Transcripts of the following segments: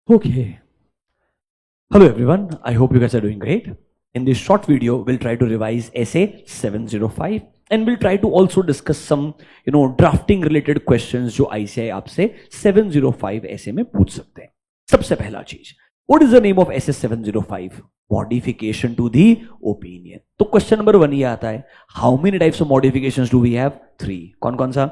Okay. Hello everyone. I hope you guys are doing great. In this short video, we'll try to revise essay 705 and we'll try to also discuss some drafting related questions जो ICAI आपसे 705 essay में पूछ सकते हैं. सबसे पहला चीज, what is the name of essay 705? Modification to the opinion. तो क्वेश्चन नंबर 1 ये आता है, how many types of modifications do we have? 3. कौन कौन सा?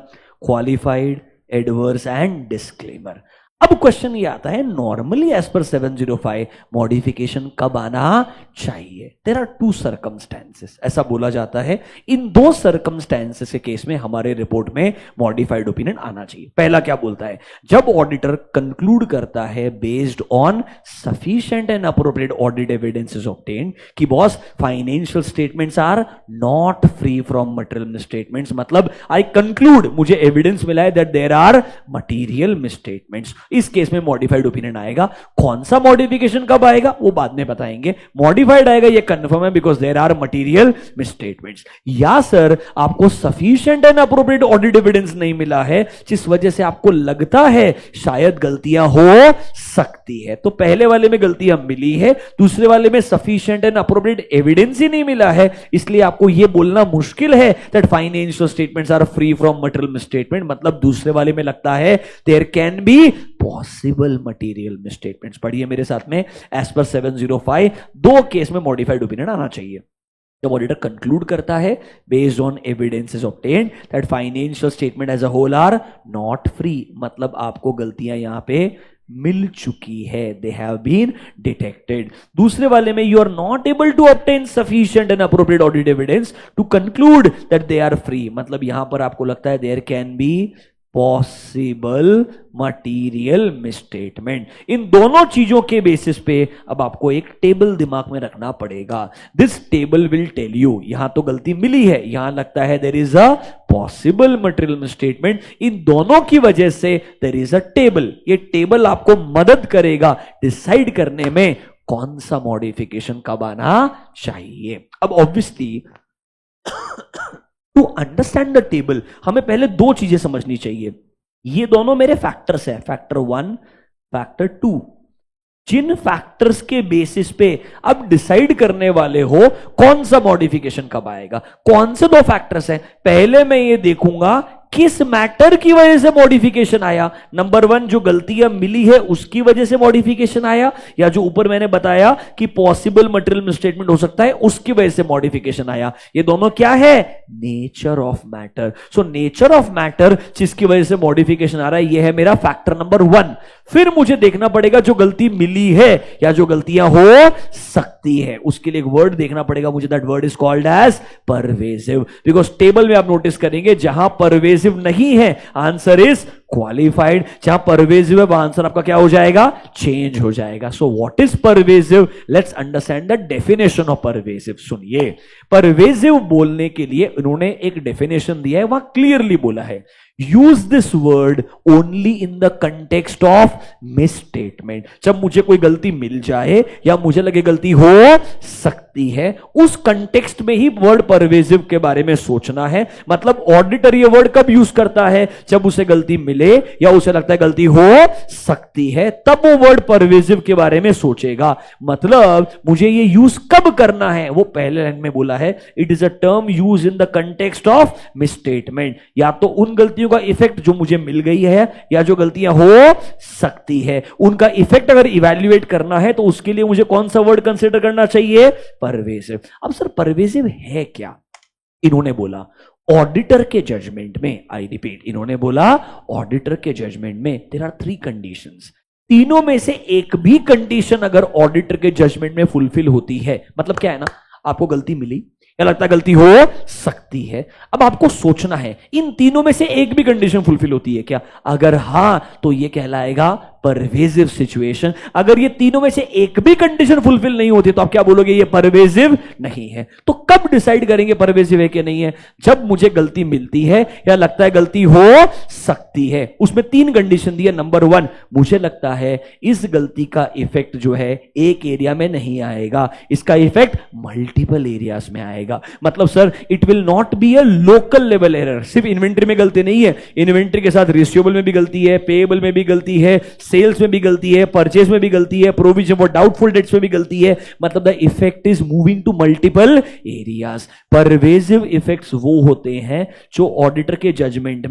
Qualified, adverse and disclaimer. अब क्वेश्चन ये आता है, नॉर्मली एज पर 705 मॉडिफिकेशन कब आना चाहिए? देयर आर 2 सर्कमस्टेंसेस, ऐसा बोला जाता है. इन 2 सर्कमस्टेंसेस के केस में हमारे रिपोर्ट में मॉडिफाइड ओपिनियन आना चाहिए. पहला क्या बोलता है, जब ऑडिटर कंक्लूड करता है based on sufficient and appropriate audit evidences obtained कि both financial statements are not free from material misstatements. मतलब आई कंक्लूड, मुझे एविडेंस मिला है that there are material misstatements. इस केस में मॉडिफाइड ओपिनियन आएगा. कौन सा मॉडिफिकेशन कब आएगा वो बाद में बताएंगे. मॉडिफाइड आएगा ये कंफर्म है because there are material misstatements. या सर आपको sufficient and appropriate audit evidence नहीं मिला है जिस वजह से आपको लगता है शायद गलतियां हो सकती है. तो पहले वाले में गलतियां मिली है, दूसरे वाले में सफिशिएंट एंड अप्रोप्रिएट एविडेंस ही नहीं मिला है, इसलिए आपको यह बोलना मुश्किल है that financial statements are free from material misstatement. मतलब दूसरे वाले में लगता है there can be possible material misstatements. पढ़िए मेरे साथ में, एज पर 705 2 केस में मॉडिफाइड ओपिनियन आना चाहिए. जब ऑडिटर कंक्लूड करता है based on evidences obtained that financial statement as a whole are not free, मतलब आपको गलतियां यहां पे मिल चुकी है, दे हैव बीन डिटेक्टेड. दूसरे वाले में you are not able to obtain sufficient and appropriate audit evidence to conclude that they are free. मतलब यहां पर आपको लगता है there can be possible material misstatement. इन दोनों चीजों के बेसिस पे अब आपको एक टेबल दिमाग में रखना पड़ेगा. This table will tell you, यहां तो गलती मिली है, यहां लगता है there is a possible material misstatement. इन दोनों की वजह से देयर इज अ टेबल. ये टेबल आपको मदद करेगा डिसाइड करने में कौन सा मॉडिफिकेशन कब आना चाहिए. अब obviously to understand the table हमें पहले 2 चीजें समझनी चाहिए. ये दोनों मेरे फैक्टर्स है, फैक्टर 1, फैक्टर 2. जिन फैक्टर्स के बेसिस पे अब डिसाइड करने वाले हो कौन सा मॉडिफिकेशन कब आएगा, कौन से 2 फैक्टर्स हैं. पहले मैं ये देखूंगा किस मैटर की वजह से मॉडिफिकेशन आया. नंबर 1 जो गलतियां मिली है उसकी वजह से मॉडिफिकेशन आया, या जो ऊपर मैंने बताया कि पॉसिबल मटेरियल मिसस्टेटमेंट हो सकता है उसकी वजह से मॉडिफिकेशन आया. ये दोनों क्या है? Nature of matter. So nature of matter जिसकी वजह से मॉडिफिकेशन आ रहा है, यह है मेरा फैक्टर नंबर 1. फिर मुझे देखना पड़ेगा जो गलती मिली है या जो गलतियां हो सकती है, उसके लिए एक वर्ड देखना पड़ेगा मुझे. That word is called as pervasive. Because table में आप नोटिस करेंगे जहां परवेसिव नहीं है आंसर इज क्वालिफाइड, जहां परवेसिव है आंसर आपका क्या हो जाएगा? चेंज हो जाएगा. So what is pervasive? Let's understand the definition of pervasive. सुनिए, परवेसिव बोलने के लिए इन्होंने एक डेफिनेशन दिया है, वहां क्लियरली बोला है use this word only in the context of misstatement. जब मुझे कोई गलती मिल जाए या मुझे लगे गलती हो सकती है, उस कंटेक्स्ट में ही वर्ड परवेसिव के बारे में सोचना है. मतलब ऑडिटर ये वर्ड कब यूज करता है? जब उसे गलती मिले या उसे लगता है गलती हो सकती है, तब वो वर्ड परवेसिव के बारे में सोचेगा. मतलब मुझे ये यूज कब करना है, वो पहले लाइन में बोला है it is a term use in the context of misstatement. या तो उन गलतियों का इफेक्ट जो मुझे मिल गई है या जो गलतियां हो सकती है, उनका इफेक्ट अगर इवैल्यूएट करना है तो उसके लिए मुझे कौन सा वर्ड कंसीडर करना चाहिए? परवेसिव. अब सर परवेसिव है क्या? इन्होंने बोला ऑडिटर के जजमेंट में, आई रिपीट, इन्होंने बोला ऑडिटर के जजमेंट में देयर आर 3 कंडीशंस. तीनों में से एक भी कंडीशन अगर ऑडिटर के जजमेंट में फुलफिल होती है, मतलब क्या है ना, आपको गलती मिली या लगता है गलती हो सकती है, अब आपको सोचना है इन तीनों में से एक भी कंडीशन फुलफिल होती है क्या? अगर हां तो यह कहलाएगा परवेसिव सिचुएशन. अगर ये तीनों में से एक भी कंडीशन फुलफिल नहीं होती तो आप क्या बोलोगे? ये परवेसिव नहीं है. तो कब डिसाइड करेंगे परवेसिव है कि नहीं है? जब मुझे गलती मिलती है या लगता है गलती हो सकती है। उसमें 3 कंडीशन दी है। नंबर 1, मुझे लगता है इस गलती का इफेक्ट जो है एक एरिया में नहीं आएगा, इसका इफेक्ट मल्टीपल एरियाज में आएगा। मतलब sir it will not be a local level error. सिर्फ इन्वेंट्री में गलती नहीं है, इन्वेंट्री के साथ रिसीवेबल में भी गलती है, पेएबल में भी गलती है, सेल्स में भी गलती है, परचेज में भी गलती है, प्रोविजन फॉर डाउटफुल डेट्स में भी गलती है। मतलब the effect is moving to multiple areas. Pervasive effects वो होते हैं जो ऑडिटर के जजमेंट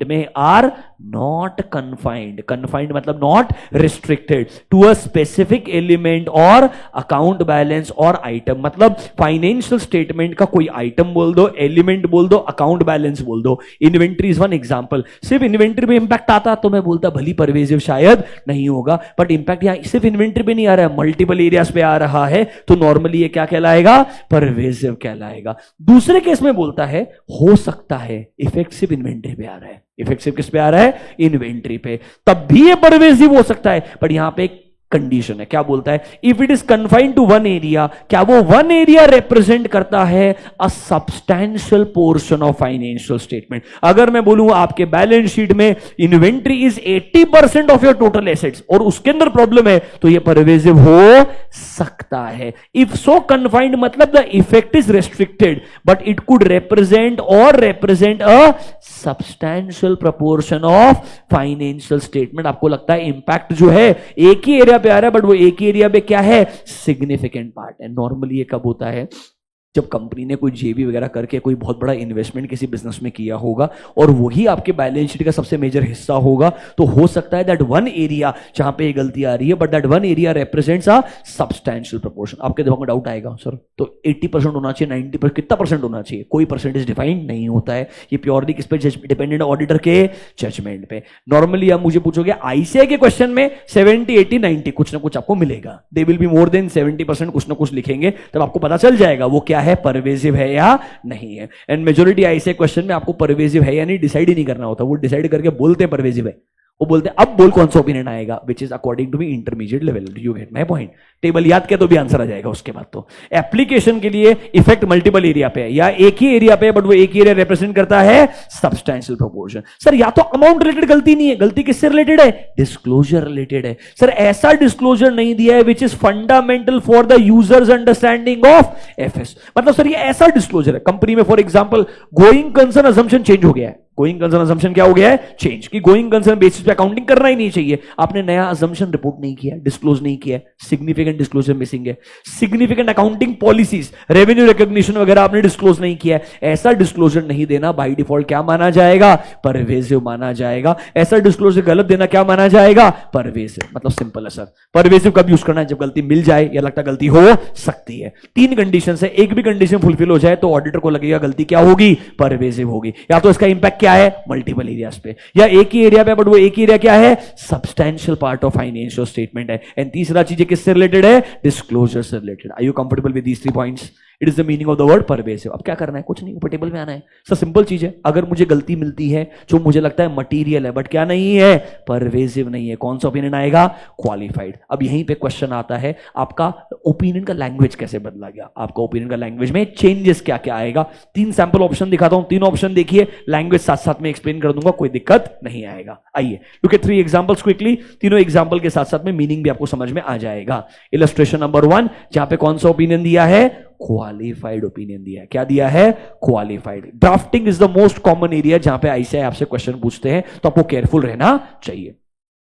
में आर नॉट कन्फाइंड। कन्फाइंड मतलब not restricted to a specific element और अकाउंट बैलेंस और आइटम। मतलब फाइनेंशियल स्टेटमेंट का कोई आइटम बोल दो, एलिमेंट बोल दो, अकाउंट बैलेंस बोल दो। Inventory is one example. सिर्फ इन्वेंट्री पे इंपैक्ट आता तो मैं बोलता भली परवेसिव शायद नहीं होगा, बट इंपैक्ट यहां सिर्फ इन्वेंट्री पे नहीं आ रहा है, मल्टीपल एरियाज पे आ रहा है, तो नॉर्मली ये क्या कहलाएगा? परवेसिव कहलाएगा। दूसरे केस में बोलता है हो सकता है इफेक्ट सिर्फ इन्वेंट्री पे आ रहा है, इफेक्ट सिर्फ किस पे आ रहा है? इन्वेंट्री पे, तब भी ये परवेसिव हो सकता है। पर यहां पे एक कंडीशन है, क्या बोलता है? If it is confined to one area, क्या वो वन एरिया रिप्रेजेंट करता है a substantial portion of financial statement. अगर मैं बोलूं आपके बैलेंस शीट में inventory is 80% of your total assets और उसके अंदर प्रॉब्लम है, तो ये परवेसिव हो सकता है। इफ सो कन्फाइंड मतलब the effect is restricted but it could represent a substantial proportion of financial statement. आपको लगता है इंपैक्ट जो है एक ही एरिया पे आ रहा है, बट वो एक ही एरिया पे क्या है? सिग्निफिकेंट पार्ट है। नॉर्मली ये कब होता है? जब कंपनी ने कोई जेवी वगैरह करके कोई बहुत बड़ा इन्वेस्टमेंट किसी बिजनेस में किया होगा और वही आपके बैलेंस शीट का सबसे मेजर हिस्सा होगा, तो हो सकता है दैट वन एरिया जहां पे ये गलती आ रही है, but that one area represents a substantial proportion. आपके दिमाग में डाउट आएगा सर तो 80% होना चाहिए, 90% कितना परसेंट होना चाहिए? कोई परसेंटेज डिफाइंड नहीं होता है, ये प्योरली किस पे डिपेंडेंट? ऑडिटर के जजमेंट पे। नॉर्मली आप मुझे पूछोगे आईसीआई के क्वेश्चन में 70, 80, 90 कुछ ना कुछ आपको मिलेगा। They will be more than 70%, कुछ ना कुछ लिखेंगे, तब आपको पता चल जाएगा वो क्या है, परवेसिव है या नहीं है। एंड मेजॉरिटी ऐसे क्वेश्चन में आपको परवेसिव है या नहीं डिसाइड ही नहीं करना होता, वो डिसाइड करके बोलते हैं परवेसिव है। वो बोलते हैं अब बोल कौन सा ओपिनियन आएगा, which is according to me intermediate level. Do you get my point? Table याद किया तो भी आंसर आ जाएगा उसके बाद। तो एप्लीकेशन के लिए इफेक्ट मल्टीपल एरिया पे है या एक ही एरिया पे, बट वो एक ही एरिया रिप्रेजेंट करता है सब्सटैंशियल प्रोपोर्शन। सर या तो अमाउंट रिलेटेड गलती नहीं है, गलती किससे रिलेटेड है? डिस्क्लोजर रिलेटेड है। सर ऐसा डिस्क्लोजर नहीं दिया है which is fundamental for the users understanding of FS. मतलब सर ये ऐसा डिस्क्लोजर है कंपनी में, for example going concern assumption change हो गया है। गोइंग कंसर्न अजम्पशन क्या हो गया है? चेंज। कि गोइंग कंसर्न बेसिस पे अकाउंटिंग करना ही नहीं चाहिए, आपने नया अजम्पशन रिपोर्ट नहीं किया, डिस्क्लोज नहीं किया, सिग्निफिकेंट डिस्क्लोजर मिसिंग है। Significant accounting policies, revenue recognition वगैरह आपने डिस्क्लोज नहीं किया है। ऐसा डिस्क्लोजर नहीं देना बाय डिफॉल्ट क्या माना जाएगा? परवेसिव माना जाएगा। ऐसा डिस्क्लोजर गलत देना क्या माना जाएगा? परवेसिव। मतलब सिंपल है सर, परवेसिव कब यूज करना है? जब गलती मिल जाए या लगता गलती हो सकती है। 3 कंडीशन है, एक भी कंडीशन फुलफिल हो जाए तो ऑडिटर को लगेगा गलती क्या होगी? परवेसिव होगी। या तो इसका इंपैक्ट क्या है? मल्टीपल एरियाज पे, या एक ही एरिया पे, बट वो एक ही एरिया क्या है? Substantial part of financial statement है। एंड तीसरा चीज किससे रिलेटेड है? डिस्क्लोजर से related. Are you comfortable with these 3 points? It is the meaning of the word pervasive. अब क्या करना है? कुछ नहीं, ऊपर टेबल में आना है। सर सिंपल चीज है, अगर मुझे गलती मिलती है जो मुझे लगता है मटीरियल है बट क्या नहीं है? परवेसिव नहीं है, कौन सा ओपिनियन आएगा? क्वालिफाइड। अब यहीं पे क्वेश्चन आता है आपका ओपिनियन का लैंग्वेज कैसे बदला गया, आपका ओपिनियन का लैंग्वेज में चेंजेस क्या क्या आएगा। 3 सैंपल ऑप्शन दिखाता हूं, 3 ऑप्शन देखिए, लैंग्वेज साथ साथ में एक्सप्लेन कर दूंगा, कोई दिक्कत नहीं आएगा। आइए लुक एट 3 एग्जांपल्स क्विकली। तीनों एग्जांपल के साथ साथ में मीनिंग भी आपको समझ में आ जाएगा। इलस्ट्रेशन नंबर 1 जहां पे कौन सा ओपिनियन दिया है? क्वालिफाइड ओपिनियन दिया है। क्या दिया है? Qualified. Drafting is the most common area जहां पे आईसीआई आपसे क्वेश्चन पूछते हैं, तो आपको केयरफुल रहना चाहिए।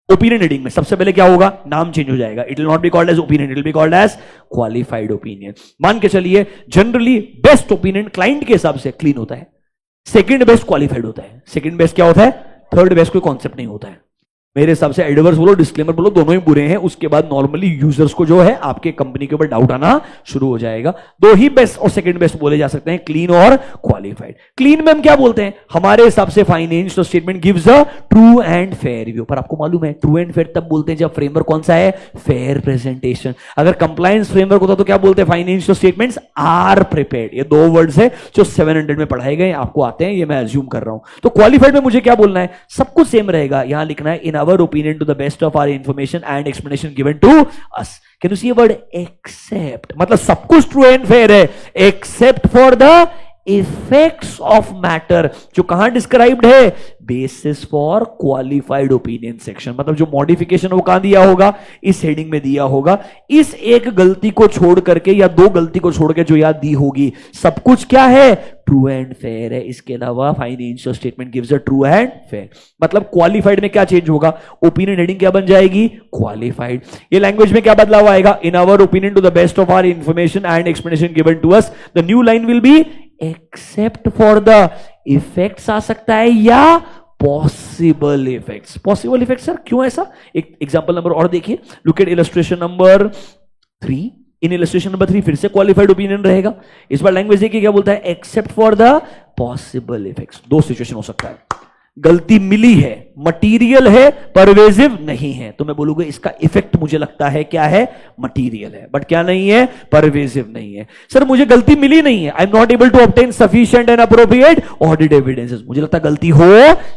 ओपिनियन रीडिंग में सबसे पहले क्या होगा? नाम चेंज हो जाएगा। It will not be called as opinion, it will be called as qualified opinion. मान के चलिए जनरली बेस्ट ओपिनियन क्लाइंट के हिसाब से क्लीन होता है, सेकंड बेस्ट क्वालिफाइड होता है, सेकंड बेस्ट क्या होता है? थर्ड बेस्ट कोई कॉन्सेप्ट नहीं होता है। मेरे हिसाब से एडवर्स बोलो डिस्क्लेमर बोलो दोनों ही बुरे हैं, उसके बाद नॉर्मली यूजर्स को जो है आपके कंपनी के ऊपर डाउट आना शुरू हो जाएगा। दो ही बेस्ट और सेकंड बेस्ट बोले जा सकते हैं, क्लीन और क्वालिफाइड। क्लीन में हम क्या बोलते हैं? हमारे हिसाब से financial statement gives a true and fair review. पर आपको मालूम है ट्रू एंड फेयर तब बोलते हैं जब फ्रेमवर्क कौन सा है? Fair presentation. अगर कंप्लायंस फ्रेमवर्क होता तो क्या बोलते हैं? Financial statements are prepared. ये 2 वर्ड्स है जो 700 में पढ़ाए गए, आपको आते हैं, ये मैं अज्यूम कर रहा हूं। तो क्वालिफाइड में मुझे क्या बोलना है? सब कुछ सेम रहेगा, यहां लिखना है in our our opinion to the best of our information and explanation given to us. Can you see a word except? मतलब सब कुछ true and fair है except for the effects of matter, जो कहां डिस्क्राइब्ड है, basis for qualified opinion section. मतलब जो modification वो कहां दिया होगा, इस हेडिंग में दिया होगा। इस एक गलती को छोड़ करके या दो गलती को छोड़ के जो याद दी होगी, सब कुछ क्या है, ट्रू एंड फेयर है। इसके अलावा financial statement gives a true and fair. मतलब क्वालिफाइड में क्या चेंज होगा, ओपिनियन हेडिंग क्या बन जाएगी, क्वालिफाइड। ये लैंग्वेज में क्या बदलाव आएगा, in our opinion to the best of our information and explanation given to us, the new line will be except for the effects आ सकता है या possible effects. Possible effect sir क्यों ऐसा, एक एग्जांपल नंबर और देखिए, look at illustration number 3। In illustration number 3 फिर से क्वालिफाइड ओपिनियन रहेगा। इस बार लैंग्वेज देखिए क्या बोलता है, except for the possible effects. दो सिचुएशन हो सकता है, गलती मिली है, मटीरियल है, परवेजिव नहीं है, तो मैं बोलूंगा इसका इफेक्ट मुझे लगता है क्या है, मटीरियल है, बट क्या नहीं है, परवेजिव नहीं है। सर मुझे गलती मिली नहीं है, I am not able to obtain sufficient and appropriate audit evidences, मुझे लगता है गलती हो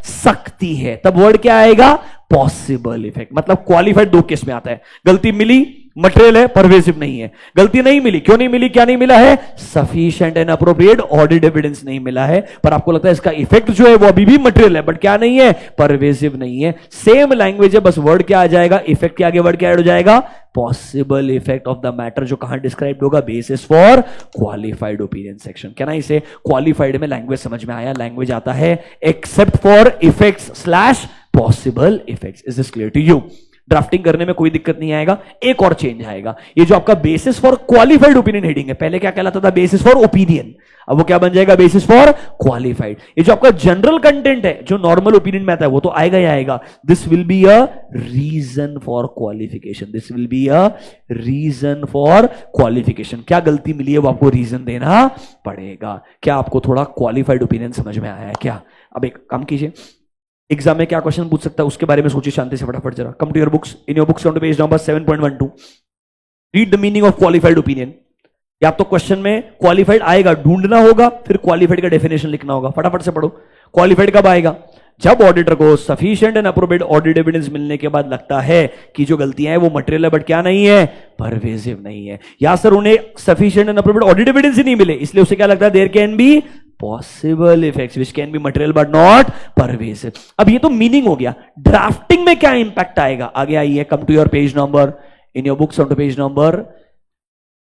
सकती है, तब वर्ड क्या आएगा, पॉसिबल इफेक्ट। मतलब क्वालिफाइड दो केस में आता है, गलती मिली, मटेरियल है, परवेसिव नहीं है। गलती नहीं मिली, क्यों नहीं मिली, क्या नहीं मिला है, sufficient and appropriate audit evidence नहीं मिला है, पर आपको लगता है इसका इफेक्ट जो है वो अभी भी मटेरियल है, बट क्या नहीं है, परवेसिव नहीं है। सेम लैंग्वेज है, बस वर्ड क्या आ जाएगा, इफेक्ट के आगे वर्ड क्या ऐड हो जाएगा, possible effect of the matter, जो कहां डिस्क्राइब होगा, basis for qualified opinion section. क्या ना इसे क्वालिफाइड में लैंग्वेज समझ में आया, लैंग्वेज आता है except for effects slash possible effects. Is this clear to you? Drafting करने में कोई दिक्कत नहीं आएगा। एक और चेंज आएगा, ये जो आपका basis for qualified opinion heading है, पहले क्या कहलाता था, बेसिस फॉर ओपिनियन, अब वो क्या बन जाएगा, बेसिस फॉर क्वालिफाइड। ये जो आपका जनरल कंटेंट है, जो नॉर्मल ओपिनियन में आता है, वो तो आएगा ही आएगा। This will be a reason for qualification, this will be a reason for qualification. क्या गलती मिली है वो आपको रीजन देना पड़ेगा। क्या आपको थोड़ा क्वालिफाइड ओपिनियन समझ में आया है क्या? अब एक काम कीजिए, एग्जाम में क्या क्वेश्चन पूछ सकता है उसके बारे में सोचिए शांति से, फटाफट जरा। Come to your books, in your books come to page number 7.12, read the meaning of qualified opinion. या तो क्वेश्चन में क्वालिफाइड आएगा, ढूंढना होगा, फिर क्वालिफाइड का डेफिनेशन लिखना होगा। फटाफट से पढ़ो, क्वालिफाइड कब आएगा, जब ऑडिटर को sufficient and appropriate audit evidence मिलने के बाद लगता है कि जो गलतियां हैं वो मटेरियल है बट क्या नहीं है, परवेसिव नहीं है। या सर उन्हें sufficient and appropriate audit evidence ही नहीं मिले, इसलिए उसे क्या लगता है, there can be possible effects which can be material but not pervasive. अब ये तो मीनिंग हो गया। ड्राफ्टिंग में क्या इंपैक्ट आएगा, आगे आइए, come to your page number, in your books on to page number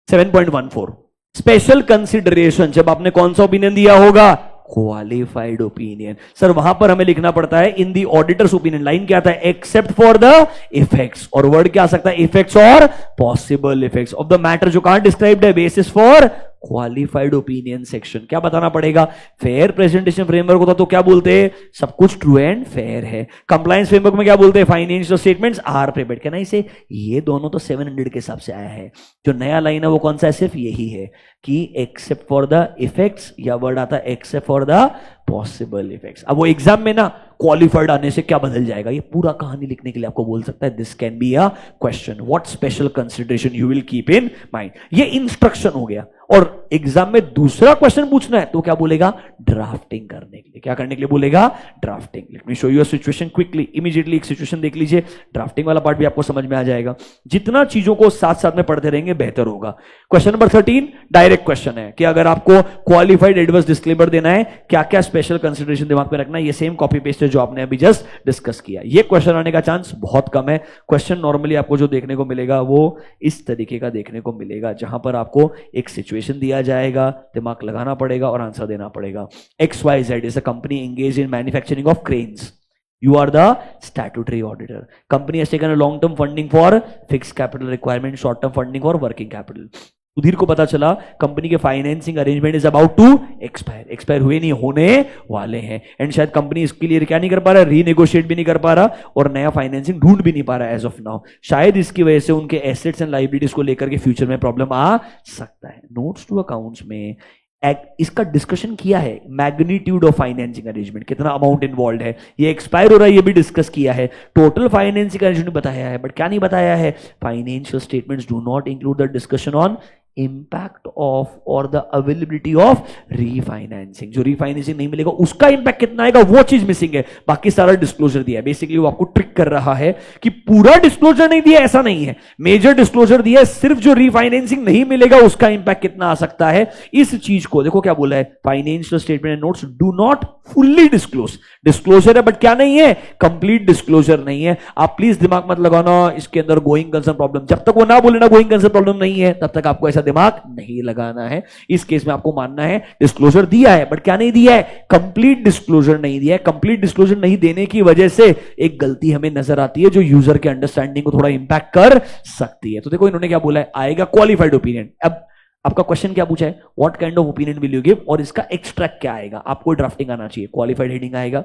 7.14, special consideration. जब आपने कौन सा ओपिनियन दिया होगा, क्वालिफाइड ओपिनियन। सर वहां पर हमें लिखना पड़ता है इन दी ऑडिटर्स ओपिनियन, लाइन क्या आता है, एक्सेप्ट फॉर द इफेक्ट्स, और वर्ड क्या आ सकता है, इफेक्ट्स और possible effects of the matter, जो कहां डिस्क्राइब्ड है, basis for qualified opinion section. क्या बताना पड़ेगा, फेयर प्रेजेंटेशन फ्रेमवर्क होता तो क्या बोलते हैं, सब कुछ ट्रू एंड फेयर है। कंप्लायंस फ्रेमवर्क में क्या बोलते हैं, फाइनेंशियल स्टेटमेंट्स आर प्रिपेयर्ड। क्या ना इसे, ये दोनों तो 700 के हिसाब से आया है। जो नया लाइन है वो कौन सा है, सिर्फ यही है कि एक्सेप्ट फॉर द इफेक्ट्स, या वर्ड आता है except for the possible effects. अब वो एग्जाम में ना क्वालिफाइड आने से क्या बदल जाएगा, ये पूरा कहानी लिखने के लिए आपको बोल सकता है, this can be a question, what special consideration you will keep in mind. ये इंस्ट्रक्शन हो गया। और एग्जाम में दूसरा क्वेश्चन पूछना है तो क्या बोलेगा, ड्राफ्टिंग करने के लिए। क्या करने के लिए बोलेगा, drafting. Let me show you a situation quickly, immediately एक सिचुएशन देख लीजिए, ड्राफ्टिंग वाला पार्ट भी आपको समझ में आ जाएगा। जितना चीजों को साथ साथ में पढ़ते रहेंगे बेहतर होगा। क्वेश्चन नंबर 13 डायरेक्ट क्वेश्चन है कि अगर आपको क्वालिफाइड एडवर्स डिस्क्लेमर देना है, क्या क्या स्पेशल कंसिडरेशन दिमाग में रखना है। ये सेम कॉपी पेस्ट है जो आपने अभी जस्ट डिस्कस किया। ये क्वेश्चन आने का चांस बहुत कम है। क्वेश्चन नॉर्मली आपको जो देखने को मिलेगा वो इस तरीके का देखने को मिलेगा, जहां पर आपको एक सिचुएशन दिया जाएगा, दिमाग लगाना पड़ेगा और आंसर देना पड़ेगा। XYZ is a company engage in manufacturing of cranes. You are the statutory auditor. Company has taken a long-term funding for fixed capital requirement, short-term funding for working capital. Sudhir को पता चला कंपनी के financing arrangement is about to expire हुए नहीं, होने वाले हैं, and शायद कंपनी इसके लिए क्या नहीं कर पा रहा, रीनेगोशिएट भी नहीं कर पा रहा और नया फाइनेंसिंग ढूंढ भी नहीं पा रहा एज ऑफ नाउ। शायद इसकी वजह से उनके एसेट्स एंड लायबिलिटीज को लेकर के फ्यूचर में प्रॉब्लम आ सकता है। नोट्स टू अकाउंट्स में इसका डिस्कशन किया है, मैग्नीट्यूड ऑफ फाइनेंसिंग अरेंजमेंट, कितना अमाउंट इन्वॉल्व है, ये एक्सपायर हो रहा है, ये भी डिस्कस किया है। टोटल फाइनेंसिंग अरेंजमेंट बताया है, बट क्या नहीं बताया है, financial statements do not include the discussion on impact of और द अवेलेबिलिटी ऑफ रीफाइनेंसिंग। जो रीफाइनेंसिंग नहीं मिलेगा उसका इंपैक्ट कितना आएगा, वो चीज मिसिंग है, बाकी सारा डिस्क्लोजर दिया है। बेसिकली वो आपको ट्रिक कर रहा है कि पूरा डिस्क्लोजर नहीं दिया, ऐसा नहीं है, मेजर डिस्क्लोजर दिया है, सिर्फ जो रीफाइनेंसिंग नहीं मिलेगा उसका इंपैक्ट कितना आ सकता है। इस चीज को देखो क्या बोला है, financial statement and notes do not fully disclose. Disclosure है बट क्या नहीं है, कंप्लीट डिस्क्लोजर नहीं है। आप प्लीज दिमाग मत लगाना इसके अंदर गोइंग कंसर्न प्रॉब्लम, जब तक वो ना बोले ना गोइंग कंसर्न प्रॉब्लम नहीं है तब तक आपको ऐसा दिमाग नहीं लगाना है। इस केस में आपको मानना है डिस्क्लोजर दिया है बट क्या नहीं दिया है, कंप्लीट डिस्क्लोजर नहीं दिया है। कंप्लीट डिस्क्लोजर नहीं देने की वजह से एक गलती हमें नजर आती है जो यूजर के अंडरस्टैंडिंग को थोड़ा इंपैक्ट कर सकती है। तो देखो इन्होंने क्या बोला है, आएगा क्वालिफाइड ओपिनियन। अब आपका क्वेश्चन क्या पूछा है, what kind of opinion will you give, और इसका एक्सट्रैक्ट क्या आएगा, आपको ड्राफ्टिंग आना चाहिए। क्वालिफाइड हेडिंग आएगा,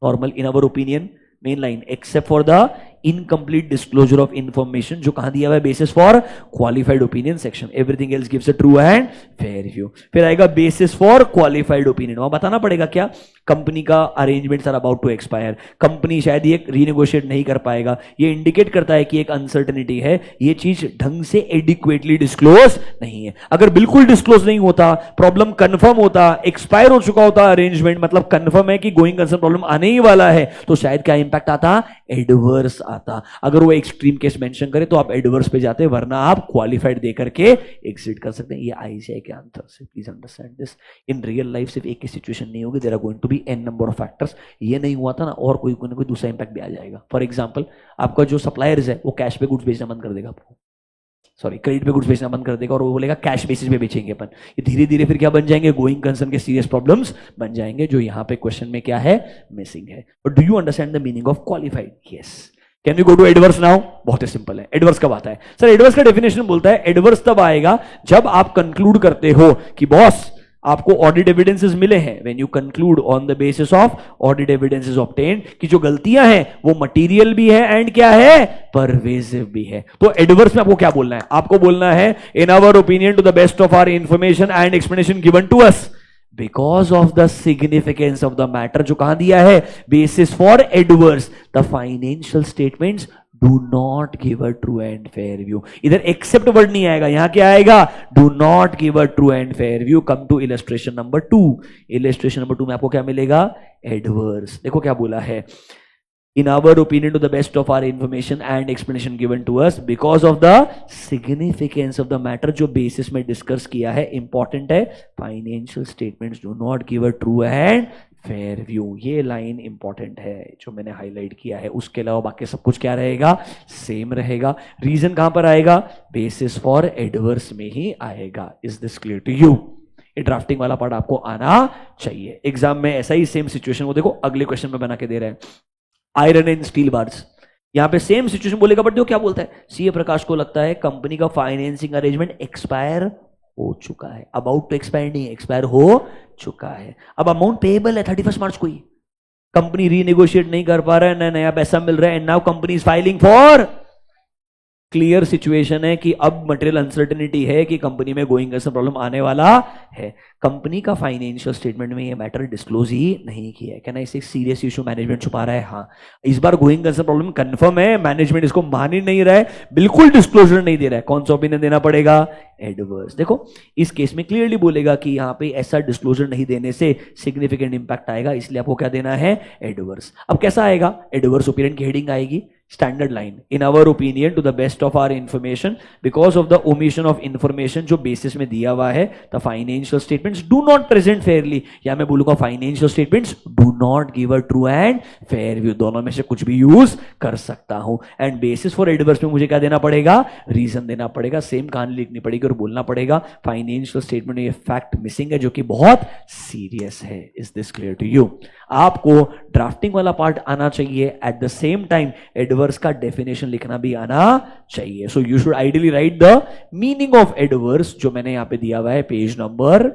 normal in our opinion, main line, accept for the incomplete disclosure of information, जो कहां दिया हुआ है, basis for qualified opinion section, everything else gives a true and fair view. फिर आएगा बेसिस फॉर क्वालिफाइड ओपिनियन, वहां बताना पड़ेगा क्या, कंपनी का arrangements are about to expire, company शायद ये रीनेगोशिएट नहीं कर पाएगा, ये इंडिकेट करता है कि एक अनसर्टेनिटी है, ये चीज ढंग से एडिक्वेटली डिस्क्लोज नहीं है। अगर बिल्कुल डिस्क्लोज नहीं होता, प्रॉब्लम कंफर्म होता, एक्सपायर हो चुका होता अरेंजमेंट, मतलब कंफर्म है कि गोइंग कंसर्न प्रॉब्लम आने ही वाला है, तो शायद क्या इंपैक्ट आता, एडवर्स आता। अगर वो एक्सट्रीम केस मेंशन करे तो आप एडवर्स पे जाते, वरना आप क्वालिफाइड देकर के एग्जिट कर सकते हैं। ये आईसीआई के आंसर से, please understand this. In real life सिर्फ एक ही सिचुएशन नहीं होगी, there are going to be an number of factors. ये नहीं हुआ था ना, और कोई ना कोई दूसरा इंपैक्ट भी आ जाएगा। फॉर एग्जाम्पल, आपका जो सप्लायर्स है वो कैश पे गुड्स बेचना बंद कर देगा, आपको सॉरी क्रेडिट पे गुड्स बेचना बंद कर देगा, और वो बोलेगा कैश बेसिस पे बेचेंगे अपन। ये धीरे धीरे फिर क्या बन जाएंगे, गोइंग कंसर्न के सीरियस प्रॉब्लम्स बन जाएंगे, जो यहां पे क्वेश्चन में क्या है, मिसिंग है। But do you understand the meaning of qualified? Yes. Can we go to adverse now? बहुत ही सिंपल है। एडवर्स कब आता है सर? एडवर्स का डेफिनेशन बोलता है, एडवर्स तब आएगा जब आप कंक्लूड करते हो कि बॉस आपको ऑडिट एविडेंसेस मिले हैं, when you conclude on the basis of audit evidences obtained, कि जो गलतियां हैं वो मटेरियल भी है एंड क्या है, परवेसिव भी है। तो एडवर्स में आपको क्या बोलना है, आपको बोलना है in our opinion to the best of our information and explanation given to us because of the significance of the matter, जो कहां दिया है, basis for adverse, the financial statements do not give a true and fair view. इधर except word नहीं आएगा, यहां क्या आएगा, do not give a true and fair view. Come to illustration number 2। Illustration number 2 में आपको क्या मिलेगा, एडवर्स। देखो क्या बोला है, in our opinion to the best of our information and explanation given to us because of the significance of the matter, जो basis में डिस्कस किया है, इंपॉर्टेंट है, financial statements do not give a true and fair view. ये line important है जो मैंने highlight किया है, उसके अलावा बाकी सब कुछ क्या रहेगा, सेम रहेगा। रीजन कहां पर आएगा, बेसिस फॉर एडवर्स में ही आएगा। Is this clear to you? ये ड्राफ्टिंग वाला पार्ट आपको आना चाहिए। एग्जाम में ऐसा ही सेम सिचुएशन, वो देखो अगले क्वेश्चन में बना के दे रहे हैं, आयरन एंड स्टील बार्स। यहां पे सेम सिचुएशन बोलेगा, बट देखो क्या बोलता है, सीए प्रकाश को लगता है कंपनी का फाइनेंसिंग अरेंजमेंट एक्सपायर हो चुका है, अबाउट टू एक्सपायर नहीं, एक्सपायर हो चुका है। अब अमाउंट पेएबल है 31 मार्च को ही, कंपनी रीनेगोशिएट नहीं कर पा रहा है, ना नया पैसा मिल रहा है, and now company is filing for, clear situation है कि अब मटेरियल अनसर्टेनिटी है कि कंपनी में गोइंग कंसर्न प्रॉब्लम आने वाला है। कंपनी का फाइनेंशियल स्टेटमेंट में ये मैटर डिस्क्लोज ही नहीं किया है, कहना इसे सीरियस इशू मैनेजमेंट छुपा रहा है। हाँ, इस बार गोइंग कंसर्न प्रॉब्लम कंफर्म है, मैनेजमेंट इसको मान ही नहीं रहा है, बिल्कुल डिस्क्लोजर नहीं दे रहा है। कौन सा ओपिनियन देना पड़ेगा, एडवर्स। देखो इस केस में क्लियरली बोलेगा कि यहां पे ऐसा डिस्क्लोजर नहीं देने से सिग्निफिकेंट इंपैक्ट आएगा, इसलिए आपको क्या देना है, एडवर्स। अब कैसा आएगा, एडवर्स ओपिनियन की हेडिंग आएगी, standard line, in our opinion to the best of our information because of the omission of information, जो बेसिस में दिया हुआ है, the financial statements do not present fairly, या मैं बोलूंगा financial statements do not give a true and fair view, दोनों में से कुछ भी यूज कर सकता हूं। एंड बेसिस फॉर एडवर्स में मुझे क्या देना पड़ेगा, रीजन देना पड़ेगा, सेम कहानी लिखनी पड़ेगी और बोलना पड़ेगा फाइनेंशियल स्टेटमेंट में ये फैक्ट मिसिंग है जो कि बहुत सीरियस है। Is this clear to you? आपको ड्राफ्टिंग वाला पार्ट आना चाहिए, at the same time adverse का डेफिनेशन लिखना भी आना चाहिए। So you should ideally write the meaning of adverse, जो मैंने यहां पे दिया हुआ है पेज नंबर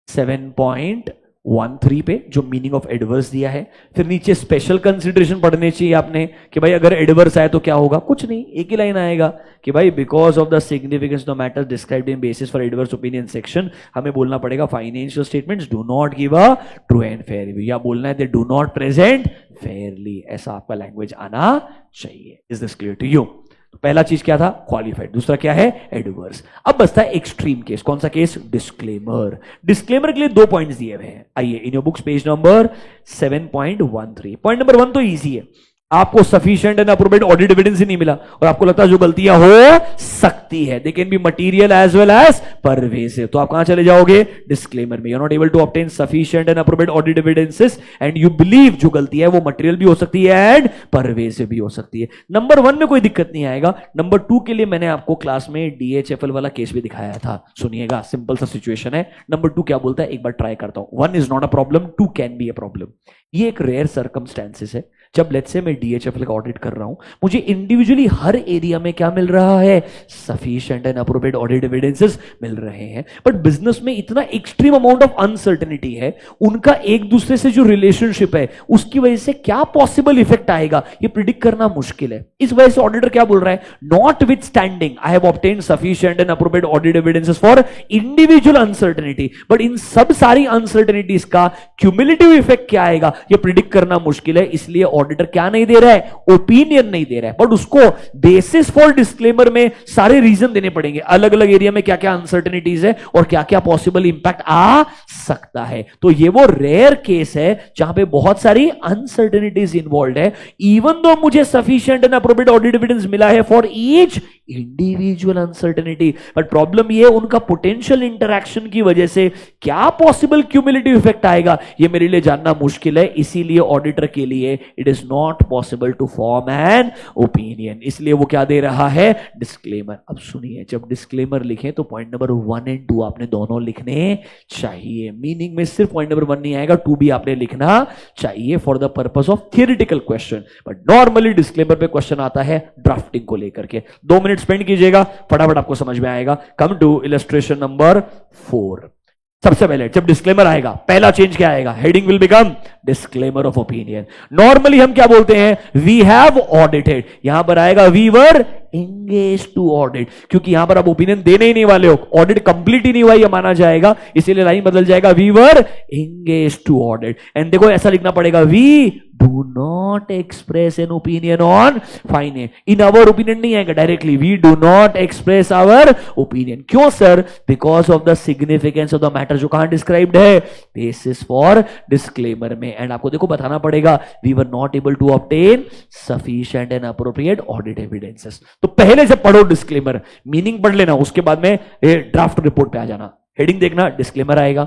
7.13 पे, जो मीनिंग ऑफ एडवर्स दिया है। फिर नीचे स्पेशल कंसिडरेशन पढ़ने चाहिए आपने कि भाई अगर एडवर्स आए तो क्या होगा, कुछ नहीं, एक ही लाइन आएगा कि भाई because of the significance of matters described in basis for adverse opinion section, हमें बोलना पड़ेगा financial statements do not give a true and fair view, या बोलना है they do not present fairly, ऐसा आपका लैंग्वेज आना चाहिए। Is this clear to you? पहला चीज क्या था? क्वालिफाइड। दूसरा क्या है? एडवर्स। अब बचता है एक्सट्रीम केस। कौन सा केस? डिस्क्लेमर। डिस्क्लेमर के लिए 2 पॉइंट्स दिए हुए हैं। आइए in your books page number 7.13। Point number 1 तो इजी है, आपको sufficient and appropriate audit evidence ही नहीं मिला और आपको लगता है जो गलतियां हो सकती है, they can be material as well as pervasive, तो आप कहां चले जाओगे? डिस्क्लेमर में। You are not able to obtain sufficient and appropriate audit evidences and you believe जो गलती है वो मटीरियल भी हो सकती है एंड परवेसिव भी हो सकती है। नंबर 1 में कोई दिक्कत नहीं आएगा। नंबर 2 के लिए मैंने आपको क्लास में DHFL वाला केस भी दिखाया था, सुनिएगा, सिंपल सा सिचुएशन है। नंबर 2 क्या बोलता है एक बार ट्राई करता हूं। 1 is not a problem, 2 can be a problem. ये एक रेयर सर्कमस्टेंसेस है जब लेट्स से मैं DHFL का ऑडिट कर रहा हूं, मुझे इंडिविजुअली हर एरिया में क्या मिल रहा है? Sufficient and appropriate audit evidences मिल रहे हैं। बट बिजनेस में इतना एक्सट्रीम अमाउंट ऑफ अनसर्टेनिटी है, उनका एक दूसरे से जो रिलेशनशिप है उसकी वजह से क्या पॉसिबल इफेक्ट आएगा ये प्रिडिक्ट करना मुश्किल है। इस वजह से ऑडिटर क्या बोल रहा है? Not with standing I have obtained sufficient and appropriate audit evidences for individual uncertainty, but in सब सारी अनसर्टेनिटीज का क्यूमुलेटिव इफेक्ट क्या आएगा ये प्रिडिक्ट करना मुश्किल है। इसलिए ऑडिटर क्या नहीं दे रहा है? ओपिनियन नहीं दे रहा है, बट उसको बेसिस फॉर डिस्क्लेमर में सारे रीजन देने पड़ेंगे, अलग अलग एरिया में क्या क्या अनसर्टेनिटीज है और क्या क्या पॉसिबल इंपैक्ट आ सकता है। तो ये वो रेयर केस है जहां पे बहुत सारी अनसर्टेनिटीज इन्वॉल्व है, इवन दो मुझे sufficient and appropriate audit evidence मिला है for each individual uncertainty, but problem ये उनका पोटेंशियल इंटरैक्शन की वजह से क्या पॉसिबल क्यूमुलेटिव इफेक्ट आएगा ये मेरे लिए जानना मुश्किल है। इसीलिए ऑडिटर के लिए it is not possible to form an opinion, इसलिए वो क्या दे रहा है? डिस्क्लेमर। अब सुनिए, जब डिस्क्लेमर लिखें तो पॉइंट नंबर 1 एंड 2 आपने दोनों लिखने चाहिए। मीनिंग में सिर्फ पॉइंट नंबर 1 नहीं आएगा, 2 भी आपने लिखना चाहिए for the purpose of theoretical question. But normally disclaimer पे क्वेश्चन आता है ड्राफ्टिंग को लेकर के। 2 मिनट स्पेंड कीजिएगा, फटाफट आपको समझ में आएगा। Come to illustration number 4। सबसे पहले जब डिस्क्लेमर आएगा पहला चेंज क्या आएगा? Heading will become disclaimer of opinion. Normally हम क्या बोलते हैं? वी हैव ऑडिटेड, यहां पर आएगा we were engage to audit, क्योंकि यहां पर आप ओपिनियन देने ही नहीं वाले हो, ऑडिट कंप्लीट ही नहीं हुआ ये माना जाएगा, इसीलिए लाइन बदल जाएगा we were engage to audit. And देखो ऐसा लिखना पड़ेगा, we do not express an opinion on finance. In our opinion नहीं आएगा directly, we do not express our opinion. क्यों sir? Because of the significance of the matter, जो कहां described है? बेसिस फॉर डिस्क्लेमर में। एंड आपको देखो बताना पड़ेगा we were not able to obtain sufficient and appropriate audit evidences. तो पहले जब पढ़ो डिस्क्लेमर, मीनिंग पढ़ लेना, उसके बाद में ड्राफ्ट रिपोर्ट पे आ जाना। हेडिंग देखना, डिस्क्लेमर आएगा,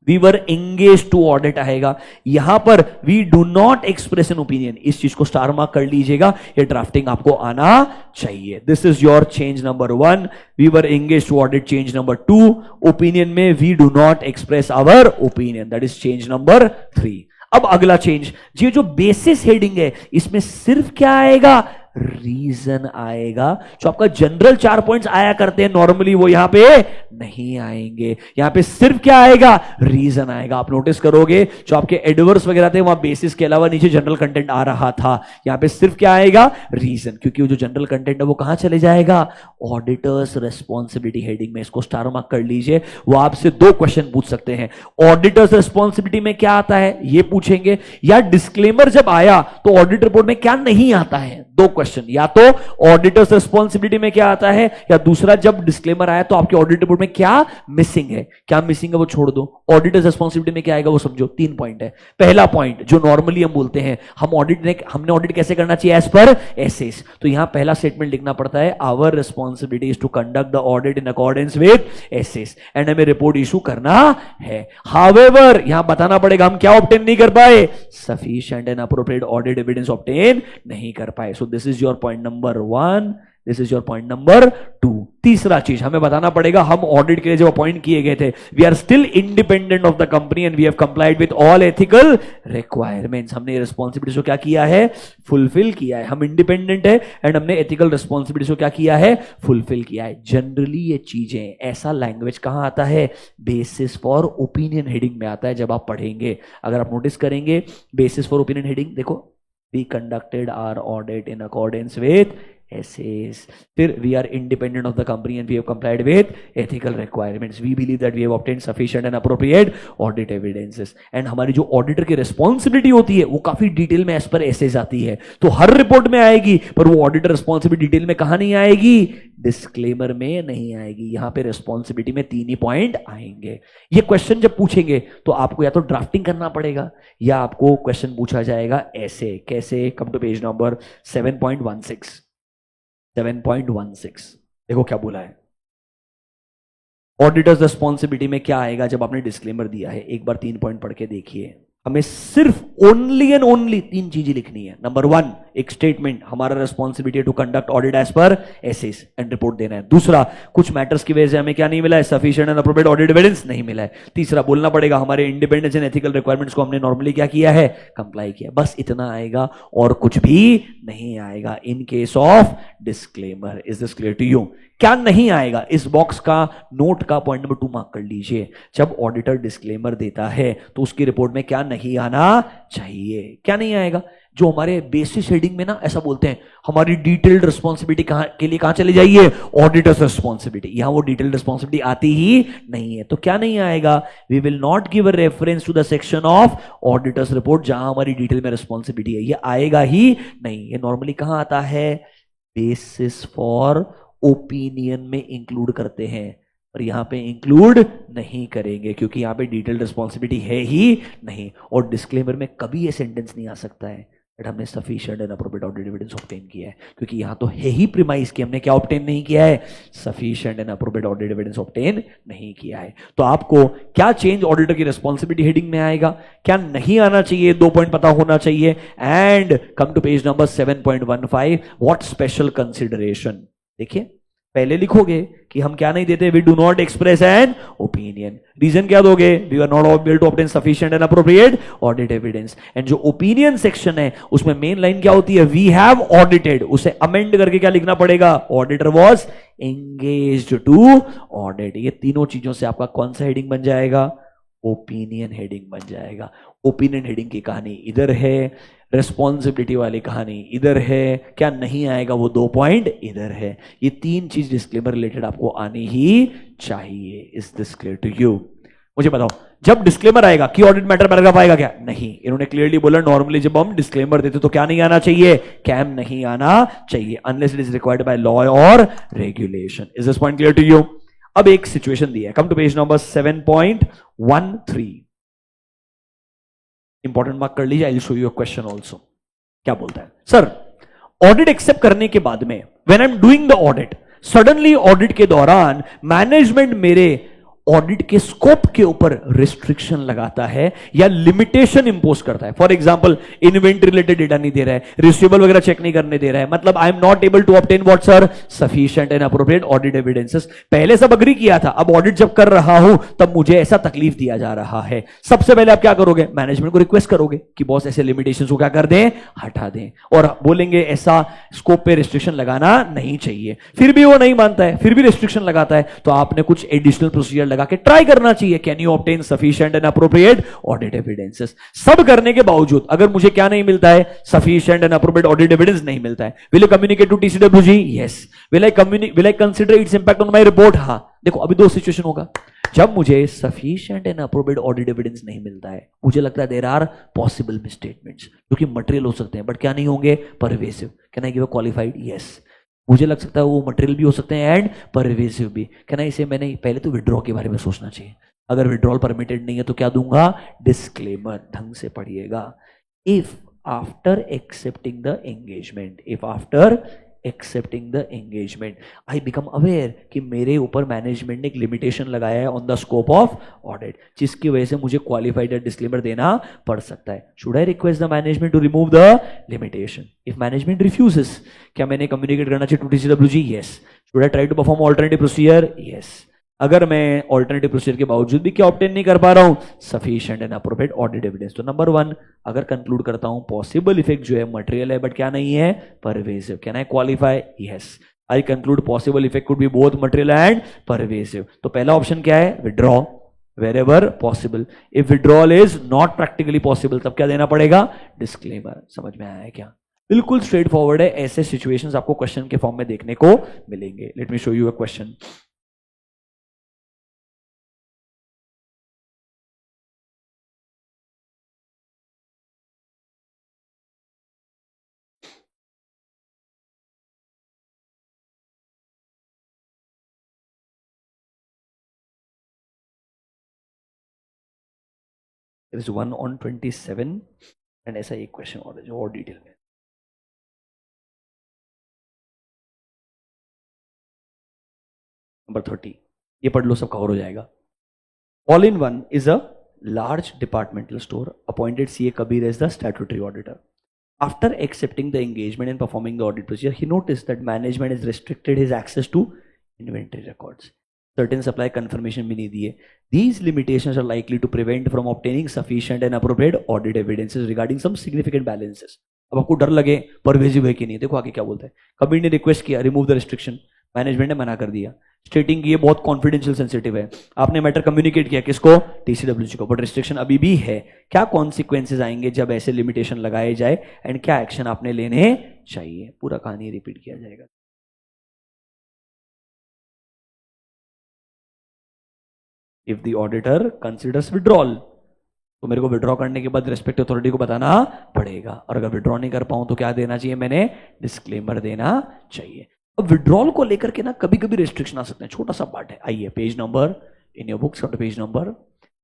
we were engage to audit आएगा, यहां पर we do not express an opinion, इस चीज को स्टार मार्क कर लीजिएगा, ये ड्राफ्टिंग आपको आना चाहिए। This is your change number 1। We were engage to audit change number 2। Opinion में we do not express our opinion, that is change number 3। अब अगला चेंज, ये जो बेसिस हेडिंग है इसमें सिर्फ क्या आएगा? रीजन आएगा। जो आपका जनरल 4 पॉइंट्स आया करते हैं नॉर्मली वो यहां पे नहीं आएंगे, यहां पे सिर्फ क्या आएगा? रीजन आएगा। आप नोटिस करोगे जो आपके एडवर्स वगैरह थे वहां बेसिस के अलावा नीचे जनरल कंटेंट आ रहा था, यहां पे सिर्फ क्या आएगा? रीजन, क्योंकि वो जो जनरल कंटेंट है वो कहां चले जाएगा? ऑडिटर्स रेस्पॉन्सिबिलिटी हेडिंग में। इसको स्टार मार्क कर लीजिए, वो आपसे 2 क्वेश्चन पूछ सकते हैं। ऑडिटर्स रेस्पॉन्सिबिलिटी में क्या आता है ये पूछेंगे, या डिस्क्लेमर जब आया तो ऑडिट रिपोर्ट में क्या नहीं आता है। 2 क्वेश्चन, या तो ऑडिटर्स रिस्पॉन्सिबिलिटी में क्या आता है, या दूसरा जब डिस्क्लेमर आया तो आपके ऑडिट रिपोर्ट में क्या मिसिंग है। क्या मिसिंग है वो छोड़ दो, ऑडिटर्स रिस्पॉन्सिबिलिटी में क्या आएगा वो समझो। 3 पॉइंट है। पहला पॉइंट जो नॉर्मली हम बोलते हैं, हमने ऑडिट कैसे करना चाहिए? As per assess. तो यहां पहला स्टेटमेंट लिखना पड़ता है, our responsibility is to conduct the audit in accordance with SAs and हमें रिपोर्ट इशू करना है। हाउएवर यहां बताना पड़ेगा हम क्या ऑब्टेन नहीं कर पाए? Sufficient and appropriate audit evidence obtain नहीं कर पाए। So this is your point number 1, this is your point number 2। तीसरा चीज हमें बताना पड़ेगा, हम ऑडिट के लिए जब अपॉइंट किए गए थे, we are still independent of the company and we have complied with all ethical requirements. हमने रिस्पॉन्सिबिलिटी को क्या किया है? फुलफिल किया है। हम इंडिपेंडेंट है एंड हमने एथिकल रिस्पॉन्सिबिलिटी को क्या किया है? फुलफिल किया है। जनरली ये चीजें, ऐसा लैंग्वेज कहां आता है? बेसिस फॉर ओपिनियन हेडिंग में आता है जब आप पढ़ेंगे। अगर आप नोटिस करेंगे बेसिस फॉर ओपिनियन हेडिंग देखो, we conducted our audit in accordance with essays. फिर we are independent of the company and we have complied with ethical requirements. We believe that we have obtained sufficient and appropriate audit evidences. And हमारी जो auditor की responsibility होती है वो काफी detail में as per essays आती है, तो हर रिपोर्ट में आएगी, पर वो ऑडिटर रिस्पॉन्सिबिलिटी डिटेल में कहां नहीं आएगी, डिस्क्लेमर में नहीं आएगी. यहां पे रिस्पॉन्सिबिलिटी में 3 ही पॉइंट आएंगे. ये क्वेश्चन जब पूछेंगे तो आपको या तो ड्राफ्टिंग करना पड़ेगा या आपको क्वेश्चन पूछा जाएगा ऐसे. कैसे? कम टू पेज नंबर 7.16. 7.16 देखो क्या बोला है. ऑडिटर्स रिस्पॉन्सिबिलिटी में क्या आएगा जब आपने डिस्क्लेमर दिया है. एक बार 3 पॉइंट पढ़ के देखिए. हमें सिर्फ ओनली एंड ओनली 3 चीजें लिखनी है. नंबर 1, एक स्टेटमेंट, हमारा responsibility to conduct audit as per SAs and report देना है. दूसरा, कुछ मैटर्स की वजह से हमें क्या नहीं मिला है, sufficient and appropriate audit evidence नहीं मिला है. तीसरा, बोलना पड़ेगा हमारे इंडिपेंडेंस एंड एथिकल रिक्वायरमेंट्स को हमने नॉर्मली क्या किया है, कंप्लाई किया. बस इतना आएगा और कुछ भी नहीं आएगा in case of disclaimer. Is this clear to you? क्या नहीं आएगा, इस बॉक्स का नोट का पॉइंट नंबर 2 मार्क कर लीजिए. जब ऑडिटर डिस्क्लेमर देता है तो उसकी रिपोर्ट में क्या नहीं आना चाहिए. क्या नहीं आएगा? जो हमारे बेसिस हेडिंग में ना ऐसा बोलते हैं, हमारी डिटेल्ड रिस्पॉन्सिबिलिटी के लिए कहां चले जाइए, ऑडिटर्स रिस्पॉन्सिबिलिटी. यहां वो डिटेल्ड रिस्पॉन्सिबिलिटी आती ही नहीं है. तो क्या नहीं आएगा, we will not give a reference to the section of auditor's report जहां हमारी डिटेल में रिस्पॉन्सिबिलिटी है. ये आएगा ही नहीं. ये नॉर्मली कहां आता है, बेसिस फॉर ओपिनियन में इंक्लूड करते हैं, और यहां पे इंक्लूड नहीं करेंगे क्योंकि यहां पे डिटेल्ड रिस्पॉन्सिबिलिटी है ही नहीं. और डिस्क्लेमर में कभी ये सेंटेंस नहीं आ सकता है बट हमने sufficient and appropriate audit evidence obtain किया है, क्योंकि यहां तो है ही प्रीमाइस कि हमने क्या ऑब्टेन नहीं किया है, sufficient and appropriate audit evidence obtain नहीं किया है. तो आपको क्या चेंज ऑडिटर की रिस्पॉन्सिबिलिटी हेडिंग में आएगा, क्या नहीं आना चाहिए, 2 पॉइंट पता होना चाहिए. And come to page number 7.15, what special consideration. देखिए, पहले लिखोगे कि हम क्या नहीं देते, we do not express an opinion. Reason क्या दोगे, we are not able to obtain sufficient and appropriate audit evidence. And जो ओपिनियन सेक्शन है उसमें मेन लाइन क्या होती है, वी हैव ऑडिटेड. उसे अमेंड करके क्या लिखना पड़ेगा, auditor was engaged to audit. ये तीनों चीजों से आपका कौन सा हेडिंग बन जाएगा, ओपिनियन हेडिंग बन जाएगा. ओपिनियन हेडिंग की कहानी इधर है, रिस्पॉन्सिबिलिटी वाली कहानी इधर है. क्या नहीं आएगा, वो 2 पॉइंट इधर है. ये 3 चीज डिस्क्लेमर रिलेटेड आपको आनी ही चाहिए. Is this clear to you? मुझे बताओ, जब डिस्क्लेमर आएगा कि ऑडिट मैटर पैराग्राफ आएगा क्या, नहीं. इन्होंने क्लियरली बोला नॉर्मली जब हम डिस्क्लेमर देते तो क्या नहीं आना चाहिए, कैम नहीं आना चाहिए, unless it is required by law और regulation. Is this point clear to you? अब एक सिचुएशन दी है. Come to page number 7.13. Important mark कर लीजिए. I will show you a question also. क्या बोलता है, सर ऑडिट एक्सेप्ट करने के बाद में when I am doing the audit, suddenly audit के दौरान मैनेजमेंट मेरे ऑडिट के स्कोप के ऊपर रिस्ट्रिक्शन लगाता है या लिमिटेशन इंपोज करता है. For example, inventory related data नहीं दे रहा है, रिसीवेबल वगैरह चेक नहीं करने दे रहा है, मतलब I am not able to obtain what sir, sufficient and appropriate audit evidences. पहले सब अग्री किया था, अब ऑडिट जब कर रहा हूं तब मुझे ऐसा तकलीफ दिया जा रहा है. सबसे पहले आप क्या करोगे, मैनेजमेंट को रिक्वेस्ट करोगे कि बॉस ऐसे लिमिटेशन को क्या कर दें, हटा दें, और बोलेंगे ऐसा स्कोप पे रिस्ट्रिक्शन लगाना नहीं चाहिए. फिर भी वो नहीं मानता है, फिर भी रिस्ट्रिक्शन लगाता है, तो आपने कुछ एडिशनल प्रोसीजर लगा के ट्राई करना चाहिए. Can you obtain sufficient and appropriate audit evidences. सब करने के बावजूद अगर मुझे क्या नहीं मिलता है, sufficient and appropriate audit evidence नहीं मिलता है, will you communicate to TCWG? Yes. Will I consider its impact on my report? हां. देखो, अभी 2 सिचुएशन होगा. जब मुझे sufficient and appropriate audit evidence नहीं मिलता है, मुझे लगता है देयर आर पॉसिबल मिसस्टेटमेंट्स जो कि मटेरियल हो सकते हैं बट क्या नहीं होंगे, pervasive. Can I give a qualified? Yes. मुझे लग सकता है वो मटेरियल भी हो सकते हैं एंड परवेसिव भी. कहना इसे मैंने पहले तो विड्रॉ के बारे में सोचना चाहिए. अगर विड्रॉल परमिटेड नहीं है तो क्या दूंगा, डिस्क्लेमर. ढंग से पढ़िएगा. If after accepting the engagement, if after accepting the engagement I become aware कि मेरे ऊपर मैनेजमेंट ने एक लिमिटेशन लगाया है on the scope of audit, जिसकी वजह से मुझे क्वालिफाइड डिस्क्लेमर देना पड़ सकता है. Should I request the management to remove the limitation? If management refuses, क्या मैंने कम्युनिकेट करना चाहिए to TCWG? Yes. Should I try to perform alternative procedure? Yes. अगर मैं ऑल्टरनेटिव प्रोसीजर के बावजूद भी क्या ऑब्टेन नहीं कर पा रहा हूं, sufficient and appropriate audit evidence. तो नंबर 1 अगर कंक्लूड करता हूं पॉसिबल इफेक्ट जो है मटेरियल है बट क्या नहीं है, pervasive. Can I qualify? Yes. I conclude possible effect could be both material and pervasive. तो पहला ऑप्शन क्या है, withdraw wherever possible. If withdrawal is not practically possible, तब क्या देना पड़ेगा, डिस्क्लेमर. समझ में आया क्या? बिल्कुल स्ट्रेट फॉरवर्ड है, ऐसे सिचुएशंस आपको क्वेश्चन के फॉर्म में देखने को मिलेंगे. Let me show you a question. There is one on 27 and ऐसा एक क्वेश्चन और है जो और डिटेल में. नंबर 30, ये पढ़ लो, सब कवर हो जाएगा. All in one is a large departmental store appointed CA Kabir as the statutory auditor. After accepting the engagement and performing the audit procedure, he noticed that management has restricted his access to inventory records. Certain supply confirmation भी नहीं दिए. These limitations are likely to prevent from obtaining sufficient and appropriate audit evidences regarding some significant balances. अब आपको डर लगे pervasive है कि नहीं, देखो आगे क्या बोलता है. कबीर ने रिक्वेस्ट किया रिमूव द रिस्ट्रिक्शन, मैनेजमेंट ने मना कर दिया, स्टेटिंग ये बहुत कॉन्फिडेंशियल सेंसिटिव है. आपने मैटर कम्युनिकेट किया किसको, टीसीडब्ल्यूसी को, बट रिस्ट्रिक्शन अभी भी है. क्या कॉन्सिक्वेंसेज आएंगे जब ऐसे लिमिटेशन लगाए जाए एंड क्या एक्शन आपने लेने चाहिए, पूरा कहानी रिपीट किया जाएगा. If the auditor considers withdrawal, तो मेरे को विड्रॉ करने के बाद रिस्पेक्ट अथॉरिटी को बताना पड़ेगा. और अगर विड्रॉ नहीं कर पाऊं तो क्या देना चाहिए, मैंने डिस्क्लेमर देना चाहिए. अब विड्रॉल को लेकर के ना कभी कभी रिस्ट्रिक्शन आ सकते हैं, छोटा सा पार्ट है. आइए page number in your books, page number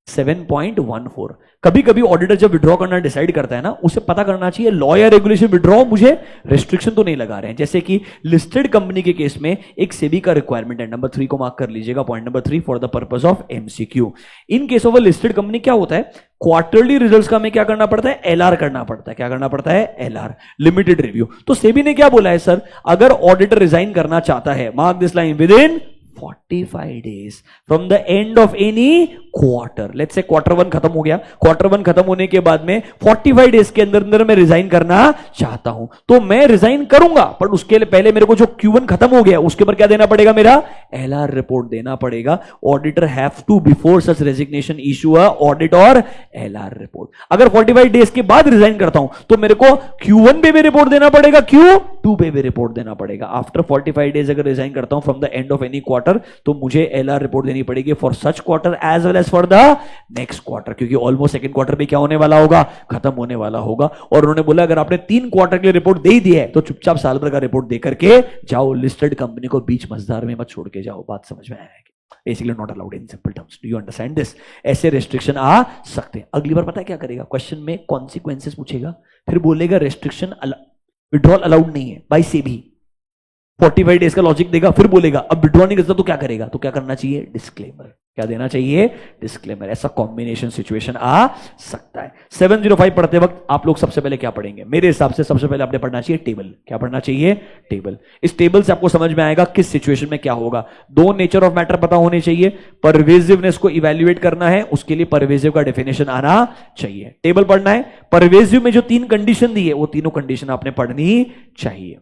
7.14. कभी कभी ऑडिटर जब विड्रॉ करना डिसाइड करता है ना, उसे पता करना चाहिए लॉ या रेगुलेशन विड्रॉ मुझे रिस्ट्रिक्शन तो नहीं लगा रहे हैं. जैसे कि लिस्टेड कंपनी के केस में एक सेबी का रिक्वायरमेंट है. नंबर 3 को मार्क कर लीजिएगा, point number 3, for the purpose of MCQ. In case of a listed company क्या होता है, क्वार्टरली रिजल्ट्स का हमें क्या करना पड़ता है, एलआर करना पड़ता है. क्या करना पड़ता है, एलआर, लिमिटेड रिव्यू. तो सेबी ने क्या बोला है, सर अगर ऑडिटर रिजाइन करना चाहता है, mark this line, with in 45 days from the end of any quarter. Let's say quarter 1 खत्म हो गया, quarter 1 खत्म होने के बाद में 45 days के अंदर अंदर मैं रिजाइन करना चाहता हूं, तो मैं रिजाइन करूंगा, पर उसके लिए पहले मेरे को जो Q1 खत्म हो गया उसके ऊपर क्या देना पड़ेगा, मेरा एलआर रिपोर्ट देना पड़ेगा. Auditor have to before such resignation issue a audit और एलआर रिपोर्ट. अगर 45 डेज के बाद रिजाइन करता हूं तो मेरे को Q1 पे भी रिपोर्ट देना पड़ेगा, Q2 पे भी रिपोर्ट देना पड़ेगा. आफ्टर 45 डेज अगर रिजाइन करता हूं from the end of any quarter, तो मुझे एलआर रिपोर्ट देनी पड़ेगी for such quarter as well as for the next quarter, क्योंकि ऑलमोस्ट सेकंड क्वार्टर भी क्या होने वाला होगा, खत्म होने वाला होगा. और उन्होंने बोला अगर आपने 3 क्वार्टर के लिए रिपोर्ट दे ही दी है तो चुपचाप साल भर का रिपोर्ट दे करके जाओ. लिस्टेड कंपनी को बीच मझधार में मत छोड़ के जाओ. बात समझ में आया है? Basically not allowed in simple terms. Do you understand this? ऐसे रेस्ट्रिक्शन आ सकते हैं. अगली बार पता है क्या करेगा, क्वेश्चन में कॉन्सिक्वेंसेस पूछेगा, फिर बोलेगा रेस्ट्रिक्शन विड्रॉल अलाउड नहीं है बाय सेबी. 45 डेज का लॉजिक देगा, फिर बोलेगा अब विड्रॉ नहीं करता तो क्या करेगा, तो क्या करना चाहिए, डिस्क्लेमर. क्या देना चाहिए, डिस्क्लेमर. ऐसा कॉम्बिनेशन सिचुएशन आ सकता है. 705 पढ़ते वक्त आप लोग सबसे पहले क्या पढ़ेंगे, मेरे हिसाब से सबसे पहले आपने पढ़ना चाहिए टेबल. क्या पढ़ना चाहिए, टेबल. इस टेबल से आपको समझ में आएगा किस सिचुएशन में क्या होगा. 2 नेचर ऑफ मैटर पता होने चाहिए, परवेजिवनेस को इवैल्यूएट करना है, उसके लिए परवेजिव का डेफिनेशन आना चाहिए. टेबल पढ़ना है, परवेजिव में जो 3 कंडीशन दी है वो तीनों कंडीशन आपने पढ़नी चाहिए.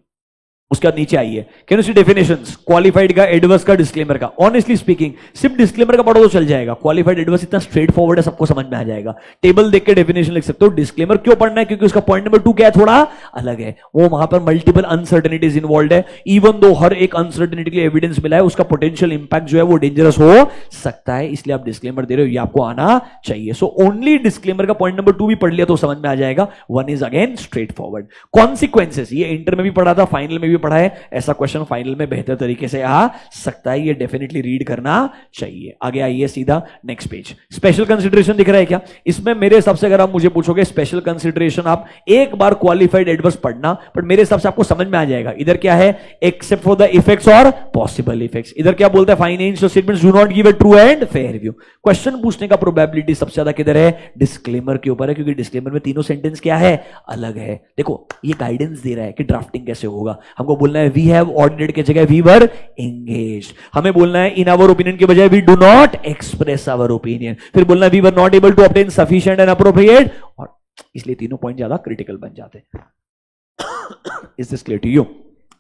उसके बाद नीचे आइए, can you see definitions, qualified का, एडवर्स का, डिस्क्लेमर का. ऑनेस्टली स्पीकिंग सिर्फ डिस्क्लेमर का पढ़ो तो चल जाएगा, क्वालिफाइड एडवर्स इतना स्ट्रेट फॉरवर्ड है, सबको समझ में आ जाएगा. टेबल देख के डेफिनेशन लिख सकते हो. डिस्क्लेमर क्यों पढ़ना है, क्योंकि उसका पॉइंट नंबर 2 क्या है, थोड़ा अलग है. वो वहां पर मल्टीपल अनसर्टेनिटीज इन्वॉल्व है. इवन दो हर एक अनसर्टेनिटी के लिए एविडेंस मिला है, उसका पोटेंशियल इंपैक्ट जो है वो डेंजरस हो सकता है, इसलिए आप डिस्क्लेमर दे रहे हो, ये आपको आना चाहिए. सो ओनली डिस्क्लेमर का पॉइंट नंबर 2 भी पढ़ लिया तो समझ में आ जाएगा. 1 is again straight forward. Consequences, ये इंटर में भी पढ़ा था, फाइनल में भी पढ़ा है. ऐसा क्वेश्चन फाइनल में बेहतर तरीके से आ सकता है, ये डेफिनेटली रीड करना चाहिए. आगे आइए सीधा नेक्स्ट पेज. स्पेशल कंसीडरेशन दिख रहा है क्या, इसमें मेरे हिसाब से अगर आप मुझे पूछोगे स्पेशल कंसीडरेशन, आप एक बार क्वालिफाइड एडवर्स पढ़ना, बट मेरे हिसाब से आपको समझ में आ जाएगा. इधर क्या है, एक्सेप्ट फॉर द इफेक्ट्स और पॉसिबल इफेक्ट्स. इधर क्या बोलता है, financial statements do not give a true and fair review. Question पूछने का प्रोबेबिलिटी सबसे ज्यादा किधर है, डिस्क्लेमर के ऊपर है, क्योंकि डिस्क्लेमर में तीनों सेंटेंस क्या है, अलग है. देखो ये गाइडेंस दे रहा है कि ड्राफ्टिंग कैसे होगा. हमको बोलना है वी हैव ऑर्डिनेटेड के जगह वी वर एंगेज्ड. हमें बोलना है इन आवर ओपिनियन के बजाय we do not express our opinion. फिर बोलना है we were not able to obtain sufficient and appropriate. और इसलिए तीनों पॉइंट ज्यादा क्रिटिकल बन जाते हैं. Is this clear to you?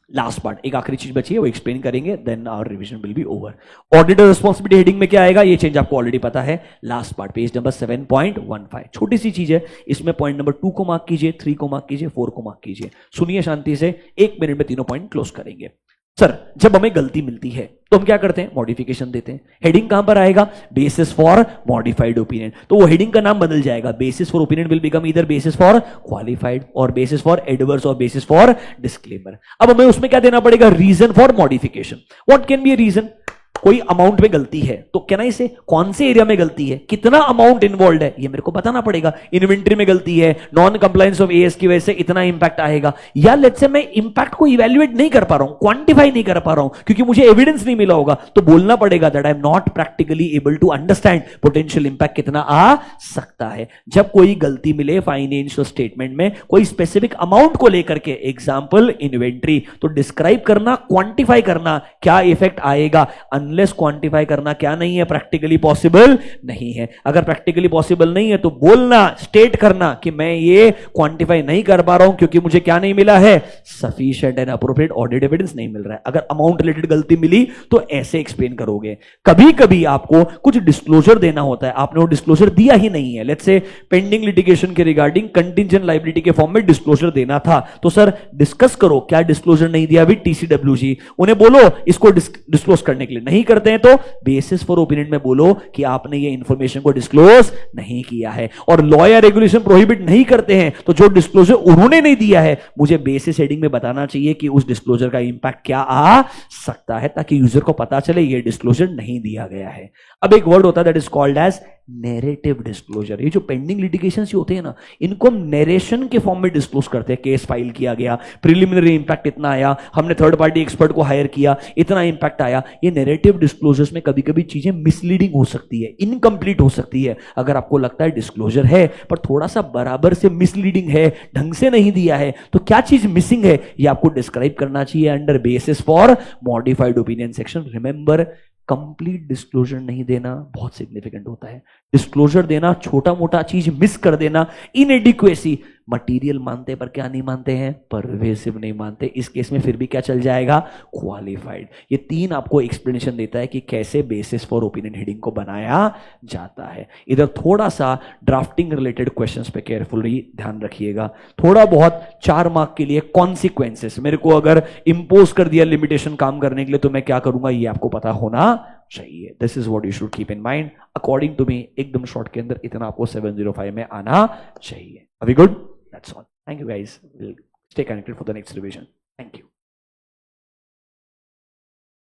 Last part, एक आखिरी चीज बची है, वो एक्सप्लेन करेंगे, then our revision will be over. Auditor responsibility heading में क्या आएगा, ये चेंज आपको ऑलरेडी पता है। लास्ट पार्ट पेज नंबर 7.15, छोटी सी चीज है, इसमें पॉइंट नंबर 2 को मार्क कीजिए, 3 को मार्क कीजिए, 4 को मार्क कीजिए। सुनिए शांति से, 1 मिनट में तीनों पॉइंट क्लोज करेंगे। सर, जब हमें गलती मिलती है तो हम क्या करते हैं, मॉडिफिकेशन देते हैं। हेडिंग कहां पर आएगा, बेसिस फॉर मॉडिफाइड ओपिनियन, तो वो हेडिंग का नाम बदल जाएगा, basis for opinion will become either basis for qualified और बेसिस फॉर एडवर्स और बेसिस फॉर डिस्क्लेमर। अब हमें उसमें क्या देना पड़ेगा, reason for modification. What can be a reason, कोई अमाउंट में गलती है तो क्या ना, इसे कौन से एरिया में गलती है, कितना अमाउंट इन्वॉल्व है, ये मेरे को बताना पड़ेगा। इन्वेंट्री में गलती है, नॉन कंप्लायंस ऑफ एएस की वजह से इतना इंपैक्ट आएगा, या लेट्स से मैं इंपैक्ट को इवैल्यूएट नहीं कर पा रहा हूं, क्वांटिफाई नहीं कर पा रहा हूं क्योंकि मुझे एविडेंस नहीं मिला होगा, तो बोलना पड़ेगा that I am not practically able to understand potential impact कितना आ सकता है। जब कोई गलती मिले फाइनेंशियल स्टेटमेंट में कोई स्पेसिफिक अमाउंट को लेकर के, एग्जांपल इन्वेंट्री, तो डिस्क्राइब करना, क्वांटिफाई करना क्या इफेक्ट आएगा, अनलेस क्वांटिफाई करना क्या नहीं है, प्रैक्टिकली पॉसिबल नहीं है। अगर प्रैक्टिकली पॉसिबल नहीं है तो बोलना, स्टेट करना कि मैं ये क्वांटिफाई नहीं कर पा रहा हूं क्योंकि मुझे क्या नहीं मिला है, sufficient and appropriate audit evidence नहीं मिल रहा है। अगर अमाउंट रिलेटेड गलती मिली तो ऐसे एक्सप्लेन करोगे। कभी कभी आपको कुछ डिस्क्लोजर देना होता है, आपने वो डिस्क्लोजर दिया ही नहीं है, लेट्स से पेंडिंग लिटिगेशन के रिगार्डिंग कंटिंजेंट लायबिलिटी के फॉर्म में डिस्क्लोजर देना था, तो सर डिस्कस करो क्या डिस्क्लोजर नहीं दिया विद TCWG, उन्हें बोलो इसको डिस्क्लोज करने के लिए, नहीं करते हैं तो बेसिस फॉर ओपिनियन में बोलो कि आपने ये इंफॉर्मेशन को डिस्क्लोज नहीं किया है। और लॉ या रेगुलेशन प्रोहिबिट नहीं करते हैं तो जो डिस्क्लोजर उन्होंने नहीं दिया है मुझे बेसिस हेडिंग में बताना चाहिए कि उस डिस्क्लोजर का इंपैक्ट क्या आ सकता है, ताकि यूजर को पता चले ये डिस्क्लोजर नहीं दिया गया है। अब एक वर्ड होता है that is called as narrative disclosure. ये जो पेंडिंग लिटिगेशंस होते हैं ना, इनको हम नैरेशन के फॉर्म में डिस्क्लोज करते हैं। केस फाइल किया गया, प्रिलिमिनरी इंपैक्ट इतना आया, हमने थर्ड पार्टी एक्सपर्ट को हायर किया, इतना इंपैक्ट आया। ये नैरेटिव डिस्क्लोजर्स में कभी कभी चीजें मिसलीडिंग हो सकती है, इनकम्प्लीट हो सकती है। अगर आपको लगता है डिस्क्लोजर है पर थोड़ा सा बराबर से मिसलीडिंग है, ढंग से नहीं दिया है, तो क्या चीज मिसिंग है ये आपको डिस्क्राइब करना चाहिए under basis for modified opinion section. Remember, complete disclosure नहीं देना बहुत सिग्निफिकेंट होता है। डिस्क्लोजर देना, छोटा मोटा चीज मिस कर देना, इनएडिक्वेसी, मटेरियल मानते पर क्या नहीं मानते हैं, परवेसिव नहीं मानते, इस केस में फिर भी क्या चल जाएगा, क्वालिफाइड। ये 3 आपको एक्सप्लेनेशन देता है कि कैसे बेसिस फॉर ओपिनियन हेडिंग को बनाया जाता है। इधर थोड़ा सा ड्राफ्टिंग रिलेटेड क्वेश्चंस पे केयरफुली ध्यान रखिएगा। थोड़ा बहुत 4 मार्क के लिए कॉन्सिक्वेंसेस, मेरे को अगर इंपोज कर दिया लिमिटेशन काम करने के लिए तो मैं क्या करूंगा ये आपको पता होना चाहिए। This is what you should keep in mind. According to me एकदम शॉर्ट के अंदर इतना आपको 705 में आना चाहिए। अभी good, that's all. Thank you guys, will stay connected for the next revision. Thank you.